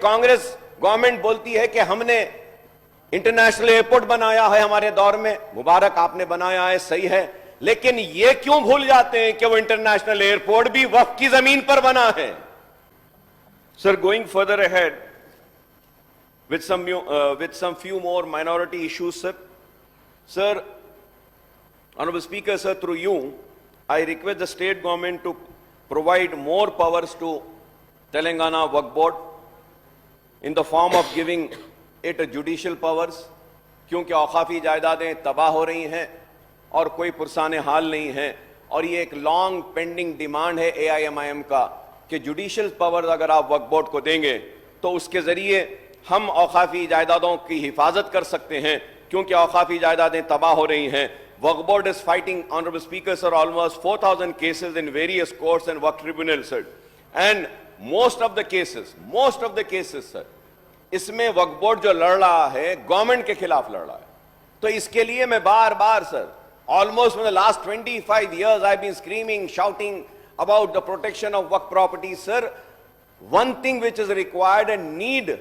Congress government बोलती है कि हमने इंटरनेशनल एयरपोर्ट बनाया है हमारे दौर में, मुबारक आपने बनाया है, सही है, लेकिन ये क्यों भूल जाते हैं कि वो इंटरनेशनल एयरपोर्ट भी वक्फ की जमीन पर बना है। Sir, going further ahead with some few more minority issues, sir, Honorable Speaker, sir, through you, I request the state government to provide more powers to Telangana Waqf Board in the form of giving it a judicial powers, क्योंकि औकाफी जायदादें तबाह हो रही हैं और कोई पुरसाने हाल नहीं है, और ये एक लॉन्ग पेंडिंग डिमांड है AIMIM का कि जुडिशियल पावर्स अगर आप वक्फ बोर्ड को देंगे तो उसके जरिए हम औकाफी जायदादों की हिफाजत कर सकते हैं, क्योंकि औकाफी जायदादें तबाह हो रही हैं। वक्फ board is fighting, Honorable Speaker, sir, almost 4,000 cases in various courts and waqf tribunals, sir, and most of the cases, sir, इसमें वक्फ बोर्ड जो लड़ रहा है गवर्नमेंट के खिलाफ लड़ रहा है। तो इसके लिए मैं बार बार, sir, almost for the last 25 years I've been screaming, shouting about the protection of waqf property, sir. One thing which is required and needed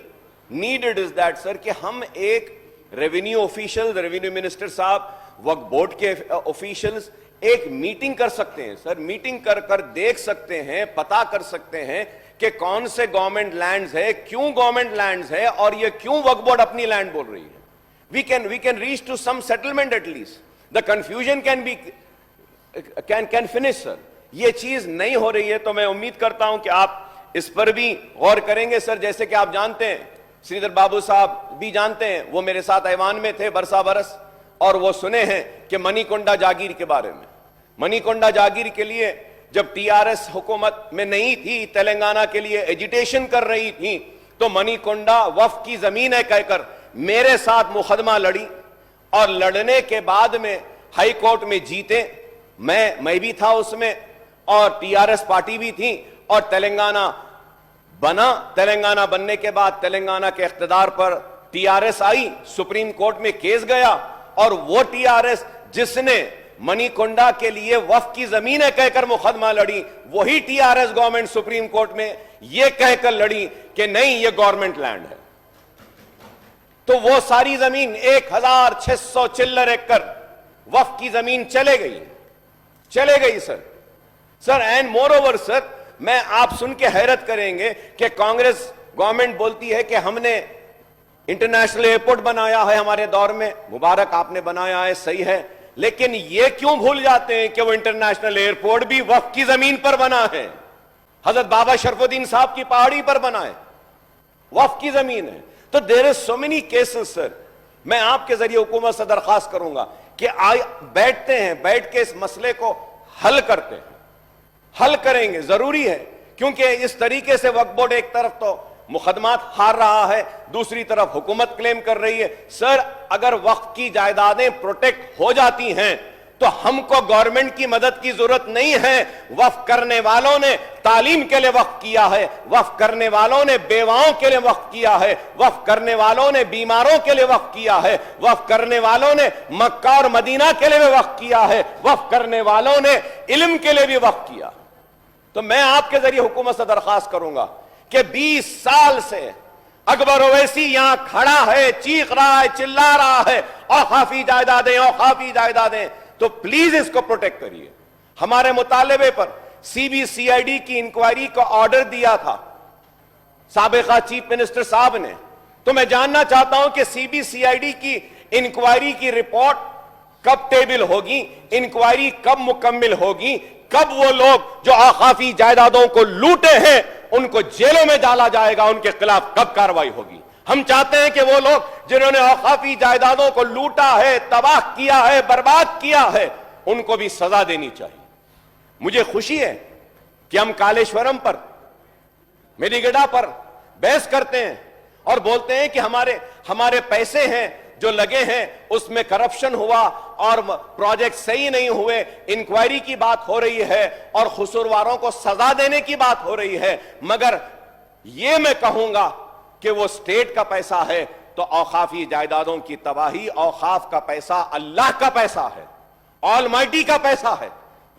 is that, sir, कि हम एक रेवेन्यू ऑफिशियल, रेवेन्यू मिनिस्टर साहब, वक्फ board के officials एक meeting कर सकते हैं, sir, meeting कर देख सकते हैं, पता कर सकते हैं कि कौन से गवर्नमेंट लैंड्स है, क्यों गवर्नमेंट लैंड्स है, और ये क्यों वक्फ बोर्ड अपनी लैंड बोल रही है। We can reach to some settlement at least. The confusion can finish, sir. ये चीज नहीं हो रही है, तो मैं उम्मीद करता हूं कि आप इस पर भी गौर करेंगे, सर। जैसे कि आप जानते हैं, श्रीधर बाबू साहब भी जानते हैं, वो मेरे साथ ऐवान में थे बरस, और वो सुने हैं कि मणिकोंडा जागीर के बारे में। मणिकोंडा जागीर के लिए जब TRS हुकूमत में नहीं थी, तेलंगाना के लिए एजिटेशन कर रही थी, तो मणिकोंडा वक्फ की जमीन है कहकर मेरे साथ मुकदमा लड़ी, और लड़ने के बाद में हाई कोर्ट में जीते। मैं भी था उसमें, और TRS पार्टी भी थी, और तेलंगाना बना। तेलंगाना बनने के बाद तेलंगाना के इख्तिदार पर TRS आई, सुप्रीम कोर्ट में केस गया, और वो TRS जिसने मणिकोंडा के लिए वक्फ की जमीन है कहकर मुकदमा लड़ी, वही TRS गवर्नमेंट सुप्रीम कोर्ट में यह कहकर लड़ी कि नहीं, ये गवर्नमेंट लैंड है। तो वो सारी जमीन 1600 चिल्लर एकड़ वक्फ की जमीन चले गई, sir. And more over, sir, मैं आप सुन के हैरत करेंगे कि कांग्रेस गवर्नमेंट बोलती है कि हमने इंटरनेशनल एयरपोर्ट बनाया है हमारे दौर में, मुबारक आपने बनाया है, सही है, लेकिन ये क्यों भूल जाते हैं कि वो इंटरनेशनल एयरपोर्ट भी वक्फ की जमीन पर बना है। हजरत बाबा शरफुद्दीन साहब की पहाड़ी पर बना है, वक्फ की जमीन है। तो there is so many cases, sir. मैं आपके जरिए हुकूमत से दरखास्त करूंगा कि बैठ के इस मसले को हल करते हैं, हल करेंगे, जरूरी है, क्योंकि इस तरीके से वक्फ बोर्ड एक तरफ तो मुकदमात हार रहा है, दूसरी तरफ हुकूमत क्लेम कर रही है। सर, अगर वक्फ की जायदादें प्रोटेक्ट हो जाती हैं तो हमको गवर्नमेंट की मदद की जरूरत नहीं है। वक्फ करने वालों ने तालीम के लिए वक्फ किया है, वक्फ करने वालों ने बेवाओं के लिए वक्फ किया है, वक्फ करने वालों ने बीमारों के लिए वक्फ किया है, वक्फ करने वालों ने मक्का और मदीना के लिए भी वक्फ किया है, वक्फ करने वालों ने इल्म के लिए भी वक्फ किया। तो मैं आपके जरिए हुकूमत से दरखास्त करूंगा कि 20 साल से अकबर ओवैसी यहां खड़ा है, चीख रहा है, चिल्ला रहा है, औकाफी जायदादें, तो प्लीज इसको प्रोटेक्ट करिए। हमारे मुतालबे पर CBCID की इंक्वायरी का ऑर्डर दिया था साबिका चीफ मिनिस्टर साहब ने। तो मैं जानना चाहता हूं कि CBCID की इंक्वायरी की रिपोर्ट कब टेबल होगी, इंक्वायरी कब मुकम्मल होगी, कब वो लोग जो औकाफी जायदादों को लूटे हैं उनको जेलों में डाला जाएगा, उनके खिलाफ कब कार्रवाई होगी। हम चाहते हैं कि वो लोग जिन्होंने औकाफी जायदादों को लूटा है, तबाह किया है, बर्बाद किया है, उनको भी सजा देनी चाहिए। मुझे खुशी है कि हम कालेश्वरम पर, मेडीगड्डा पर बहस करते हैं और बोलते हैं कि हमारे पैसे हैं जो लगे हैं उसमें करप्शन हुआ और प्रोजेक्ट सही नहीं हुए, इंक्वायरी की बात हो रही है और कसूरवारों को सजा देने की बात हो रही है। मगर यह मैं कहूंगा कि वो स्टेट का पैसा है, तो औकाफी जायदादों की तबाही, औकाफ का पैसा अल्लाह का पैसा है, ऑलमाइटी का पैसा है।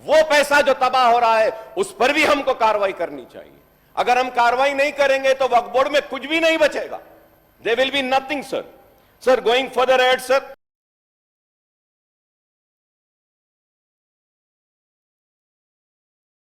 वो पैसा जो तबाह हो रहा है उस पर भी हमको कार्रवाई करनी चाहिए। اگر ہم کاروائی نہیں کریں گے تو وقف بورڈ میں کچھ بھی نہیں بچے گا. There will be nothing, sir. Sir, going further ahead, sir.